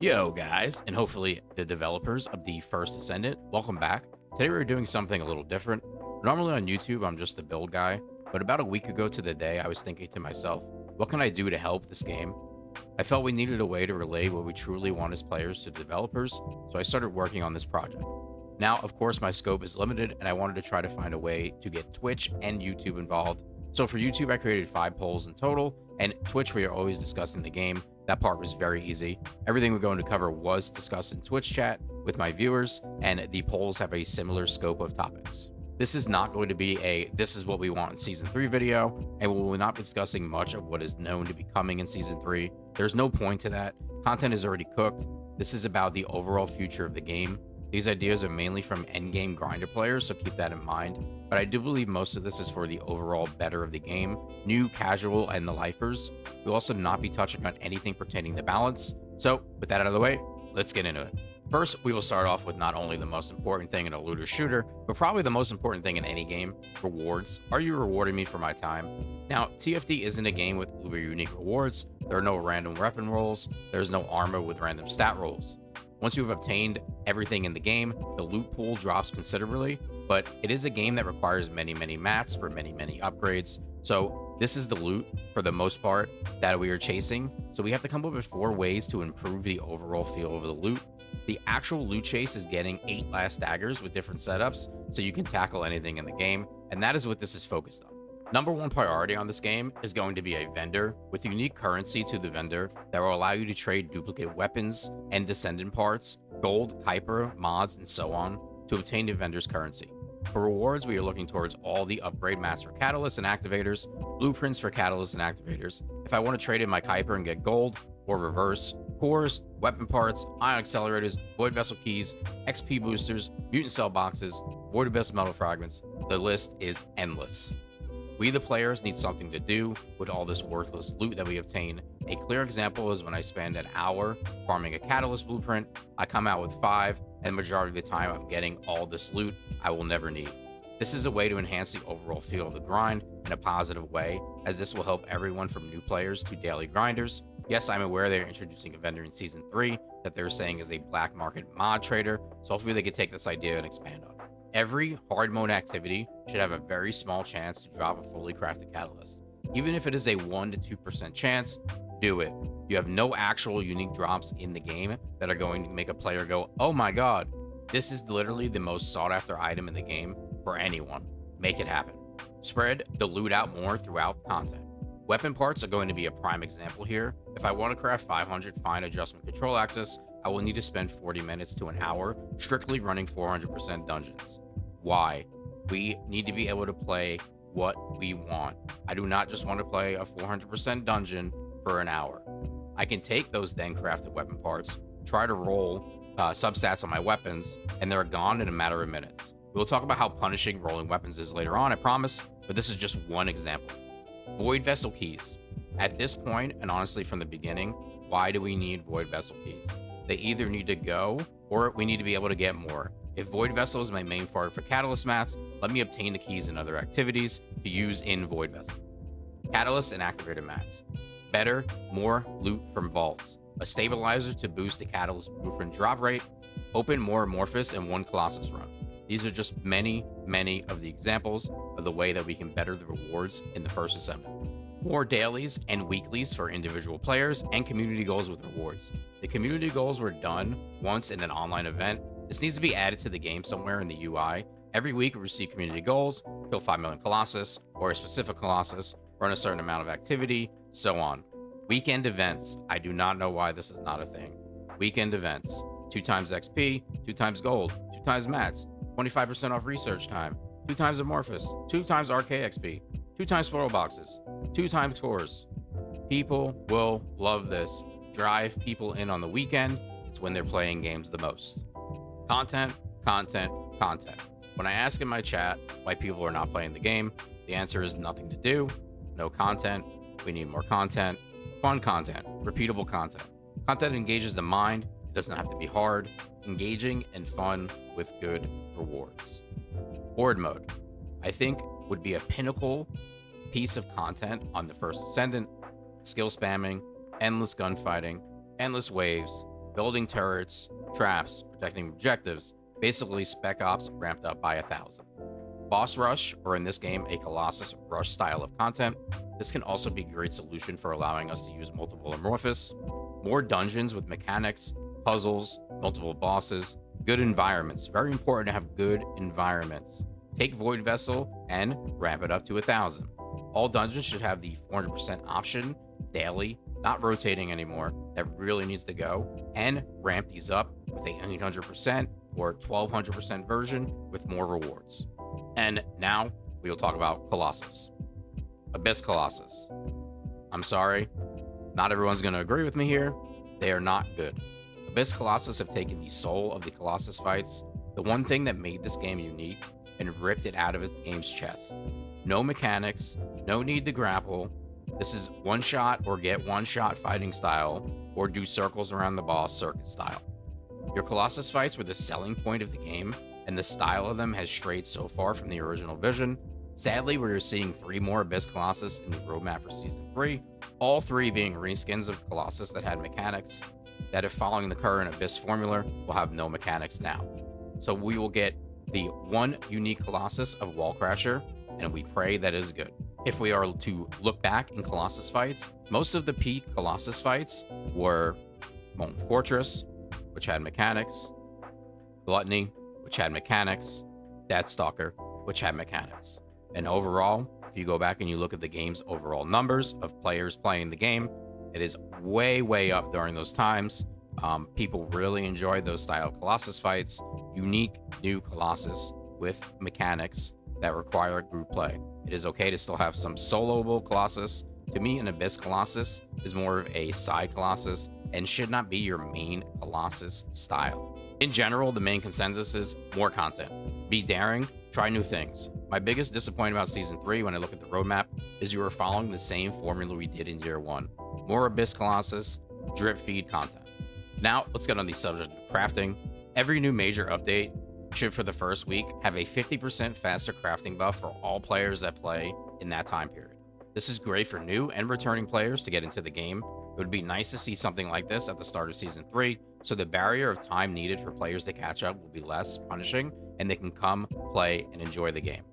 Yo, guys, and hopefully the developers of the first Descendant, welcome back. Today we're doing something a little different. Normally on YouTube, I'm just the build guy, but about a week ago to the day, I was thinking to myself, what can I do to help this game? I felt we needed a way to relay what we truly want as players to developers, so I started working on this project. Now, of course, my scope is limited, and I wanted to try to find a way to get Twitch and YouTube involved. So for YouTube, I created 5 polls in total, and Twitch, we are always discussing the game. That part was very easy. Everything we're going to cover was discussed in Twitch chat with my viewers, and the polls have a similar scope of topics. This is not going to be a this is what we want in season 3 video, and we will not be discussing much of what is known to be coming in season 3. There's no point to that. Content is already cooked. This is about the overall future of the game. These ideas are mainly from endgame grinder players, so keep that in mind. But I do believe most of this is for the overall better of the game, new, casual, and the lifers. We'll also not be touching on anything pertaining to balance. So with that out of the way, let's get into it. First, we will start off with not only the most important thing in a looter shooter, but probably the most important thing in any game, rewards. Are you rewarding me for my time? Now, TFD isn't a game with uber unique rewards. There are no random weapon rolls. There's no armor with random stat rolls. Once you have obtained everything in the game, the loot pool drops considerably, but it is a game that requires many mats for many upgrades. So this is the loot, for the most part, that we are chasing. So we have to come up with 4 ways to improve the overall feel of the loot. The actual loot chase is getting 8 last daggers with different setups, so you can tackle anything in the game, and that is what this is focused on. Number 1 priority on this game is going to be a vendor with unique currency to the vendor that will allow you to trade duplicate weapons and descendant parts, gold, hyper, mods, and so on to obtain the vendor's currency. For rewards, we are looking towards all the upgrade mats for catalysts and activators, blueprints for catalysts and activators. If I want to trade in my Kuiper and get gold, or reverse, cores, weapon parts, ion accelerators, void vessel keys, XP boosters, mutant cell boxes, void abyss metal fragments, the list is endless. We, the players, need something to do with all this worthless loot that we obtain. A clear example is when I spend an hour farming a catalyst blueprint, I come out with 5, and the majority of the time I'm getting all this loot I will never need. This is a way to enhance the overall feel of the grind in a positive way, as this will help everyone from new players to daily grinders. Yes, I'm aware they're introducing a vendor in Season 3 that they're saying is a black market mod trader, so hopefully they can take this idea and expand on it. Every hard mode activity should have a very small chance to drop a fully crafted catalyst. Even if it is a 1 to 2% chance, do it. You have no actual unique drops in the game that are going to make a player go, oh my god, this is literally the most sought after item in the game for anyone. Make it happen. Spread the loot out more throughout content. Weapon parts are going to be a prime example here. If I want to craft 500 fine adjustment control access, I will need to spend 40 minutes to an hour strictly running 400% dungeons. Why? We need to be able to play what we want. I do not just want to play a 400% dungeon for an hour. I can take those then crafted weapon parts, try to roll substats on my weapons, and they're gone in a matter of minutes. We'll talk about how punishing rolling weapons is later on, I promise, but this is just one example. Void vessel keys. At this point, and honestly from the beginning, why do we need void vessel keys? They either need to go, or we need to be able to get more. If void vessel is my main fart for catalyst mats, let me obtain the keys in other activities to use in void vessel. Catalyst and activator mats. Better, more loot from vaults. A stabilizer to boost the catalyst blueprint drop rate. Open more amorphous in one Colossus run. These are just many of the examples of the way that we can better the rewards in the first assembly. More dailies and weeklies for individual players, and community goals with rewards. The community goals were done once in an online event. This needs to be added to the game somewhere in the UI. Every week we receive community goals, kill 5 million Colossus, or a specific Colossus, run a certain amount of activity, so on. Weekend events. I do not know why this is not a thing. Weekend events. 2 times XP, 2 times gold, 2 times mats, 25% off research time, 2 times amorphous, 2 times RK XP, 2 times spoil boxes, 2 times tours. People will love this. Drive people in on the weekend. It's when they're playing games the most. Content. When I ask in my chat why people are not playing the game, the answer is nothing to do, no content, we need more content, fun content, repeatable content. Content engages the mind, it doesn't have to be hard, engaging and fun with good rewards. Horde mode, I think, would be a pinnacle piece of content on the first Ascendant. Skill spamming, endless gunfighting, endless waves, building turrets, traps, protecting objectives, basically Spec Ops ramped up by 1,000. Boss Rush, or in this game, a Colossus Rush style of content. This can also be a great solution for allowing us to use multiple Amorphous, more dungeons with mechanics, puzzles, multiple bosses, good environments. Very important to have good environments. Take Void Vessel and ramp it up to 1,000. All dungeons should have the 400% option daily, not rotating anymore. That really needs to go. And ramp these up with a 800% or 1200% version with more rewards. And now we will talk about Colossus. Abyss Colossus. I'm sorry, not everyone's going to agree with me here. They are not good. Abyss Colossus have taken the soul of the Colossus fights, the one thing that made this game unique, and ripped it out of its game's chest. No mechanics, no need to grapple. This is one shot or get one shot fighting style, or do circles around the boss circuit style. Your Colossus fights were the selling point of the game, and the style of them has strayed so far from the original vision. Sadly, we're seeing 3 more Abyss Colossus in the roadmap for Season 3, all 3 being reskins of Colossus that had mechanics, that if following the current Abyss formula, will have no mechanics now. So we will get the one unique Colossus of Wall Crasher, and we pray that is good. If we are to look back in Colossus fights, most of the peak Colossus fights were Molten Fortress, which had mechanics, Gluttony, which had mechanics, Deathstalker, which had mechanics. And overall, if you go back and you look at the game's overall numbers of players playing the game, it is way, way up during those times. People really enjoyed those style Colossus fights, unique new Colossus with mechanics that require group play. It is okay to still have some soloable Colossus. To me, an Abyss Colossus is more of a side Colossus and should not be your main Colossus style. In general, the main consensus is more content. Be daring, try new things. My biggest disappointment about Season 3 when I look at the roadmap is you are following the same formula we did in Year 1. More Abyss Colossus, drip feed content. Now, let's get on the subject of crafting. Every new major update should, for the first week, have a 50% faster crafting buff for all players that play in that time period. This is great for new and returning players to get into the game. It would be nice to see something like this at the start of Season 3, so the barrier of time needed for players to catch up will be less punishing, and they can come, play, and enjoy the game.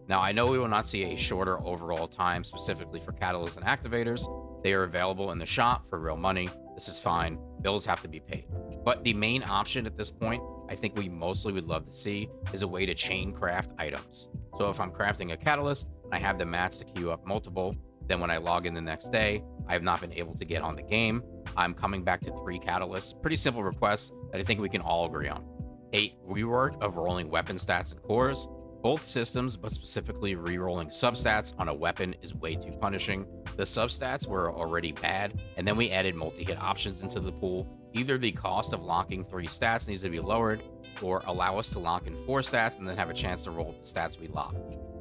Now, I know we will not see a shorter overall time specifically for catalysts and activators. They are available in the shop for real money. This is fine. Bills have to be paid. But the main option at this point, I think we mostly would love to see, is a way to chain craft items. So if I'm crafting a catalyst, I have the mats to queue up multiple. Then when I log in the next day, I have not been able to get on the game. I'm coming back to 3 catalysts. Pretty simple requests that I think we can all agree on. A rework of rolling weapon stats and cores. Both systems, but specifically re-rolling substats on a weapon is way too punishing. The substats were already bad, and then we added multi-hit options into the pool. Either the cost of locking 3 stats needs to be lowered, or allow us to lock in 4 stats and then have a chance to roll the stats we locked.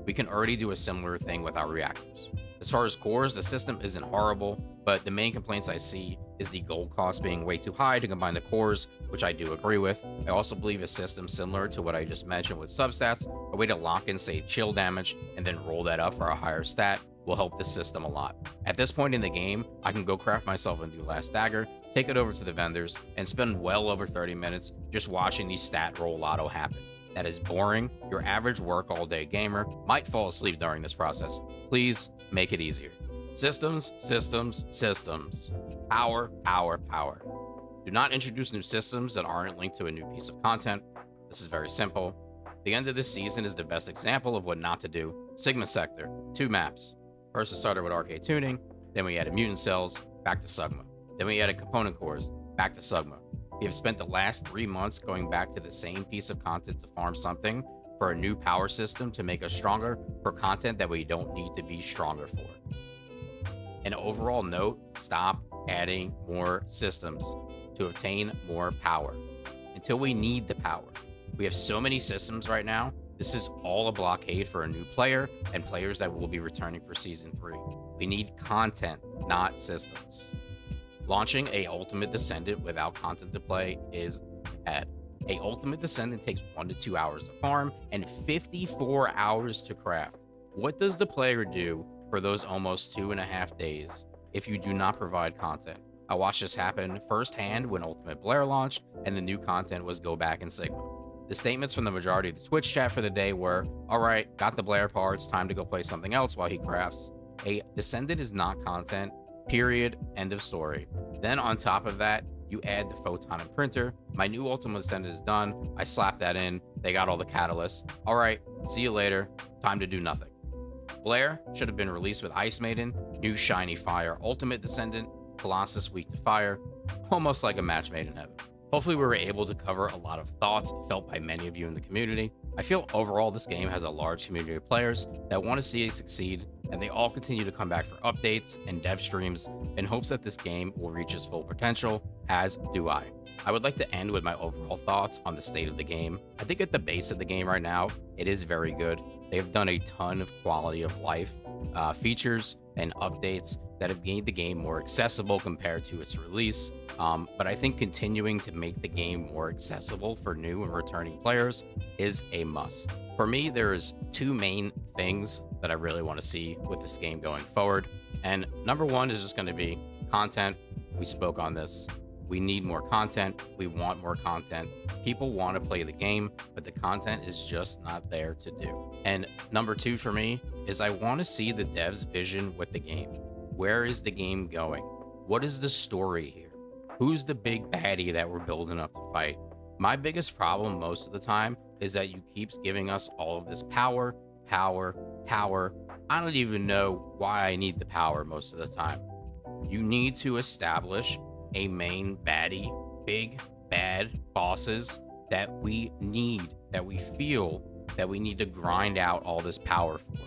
We can already do a similar thing with our reactors. As far as cores, the system isn't horrible, but the main complaints I see is the gold cost being way too high to combine the cores, which I do agree with. I also believe a system similar to what I just mentioned with substats, a way to lock in, say, chill damage, and then roll that up for a higher stat, will help the system a lot. At this point in the game, I can go craft myself a new last dagger, take it over to the vendors, and spend well over 30 minutes just watching these stat roll lotto happen. That is boring. Your average work all day gamer might fall asleep during this process. Please make it easier. Systems, systems, systems. Power, power, power. Do not introduce new systems that aren't linked to a new piece of content. This is very simple. The end of this season is the best example of what not to do. Sigma Sector, 2 maps. First it started with arcade tuning, then we added mutant cells, back to Sigma. Then we added component cores, back to Sigma. We have spent the last 3 months going back to the same piece of content to farm something for a new power system to make us stronger for content that we don't need to be stronger for. An overall note, stop adding more systems to obtain more power until we need the power. We have so many systems right now. This is all a blockade for a new player and players that will be returning for Season 3. We need content, not systems. Launching a Ultimate Descendant without content to play is bad. A Ultimate Descendant takes 1 to 2 hours to farm and 54 hours to craft. What does the player do for those almost 2.5 days if you do not provide content? I watched this happen firsthand when Ultimate Blair launched and the new content was go back in Sigma. The statements from the majority of the Twitch chat for the day were, all right, got the Blair parts, time to go play something else while he crafts. A Descendant is not content, period, end of story. Then on top of that, you add the photon and printer. My new Ultimate Descendant is done. I slapped that in. They got all the catalysts. All right, see you later. Time to do nothing. Blair should have been released with Ice Maiden, new shiny fire, Ultimate Descendant, Colossus weak to fire, almost like a match made in heaven. Hopefully we were able to cover a lot of thoughts felt by many of you in the community. I feel overall this game has a large community of players that want to see it succeed, and they all continue to come back for updates and dev streams in hopes that this game will reach its full potential, as do I. I would like to end with my overall thoughts on the state of the game. I think at the base of the game right now, it is very good. They have done a ton of quality of life features and updates that have made the game more accessible compared to its release. But I think continuing to make the game more accessible for new and returning players is a must. For me, there's two main things that I really want to see with this game going forward. And number one is just going to be content. We spoke on this. We need more content. We want more content. People want to play the game, but the content is just not there to do. And number two for me is I want to see the devs' vision with the game. Where is the game going? What is the story here? Who's the big baddie that we're building up to fight? My biggest problem most of the time is that you keep giving us all of this power. I don't even know why I need the power most of the time. You need to establish a main baddie, big bad bosses that we need, that we feel that we need to grind out all this power for.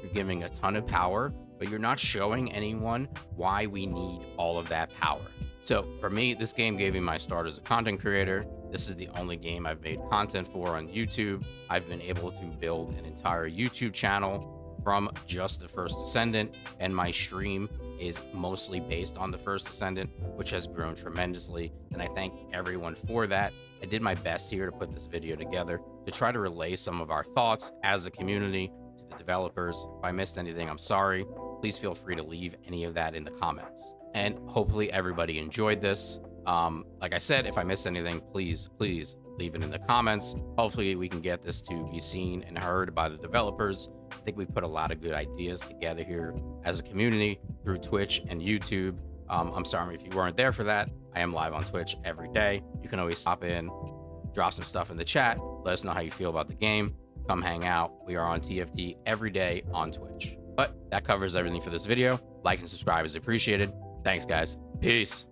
You're giving a ton of power, but you're not showing anyone why we need all of that power. So for me, this game gave me my start as a content creator. This is the only game I've made content for on YouTube. I've been able to build an entire YouTube channel from just the First Descendant, and my stream is mostly based on the First Descendant, which has grown tremendously, and I thank everyone for that. I did my best here to put this video together to try to relay some of our thoughts as a community to the developers. If I missed anything, I'm sorry. Please feel free to leave any of that in the comments. And hopefully everybody enjoyed this. Like I said, if I missed anything, please leave it in the comments. Hopefully we can get this to be seen and heard by the developers. I think we put a lot of good ideas together here as a community through Twitch and YouTube. I'm sorry if you weren't there for that. I am live on Twitch every day. You can always stop in, drop some stuff in the chat, let us know how you feel about the game. Come hang out. We are on TFD every day on Twitch. But that covers everything for this video. Like and subscribe is appreciated. Thanks, guys. Peace.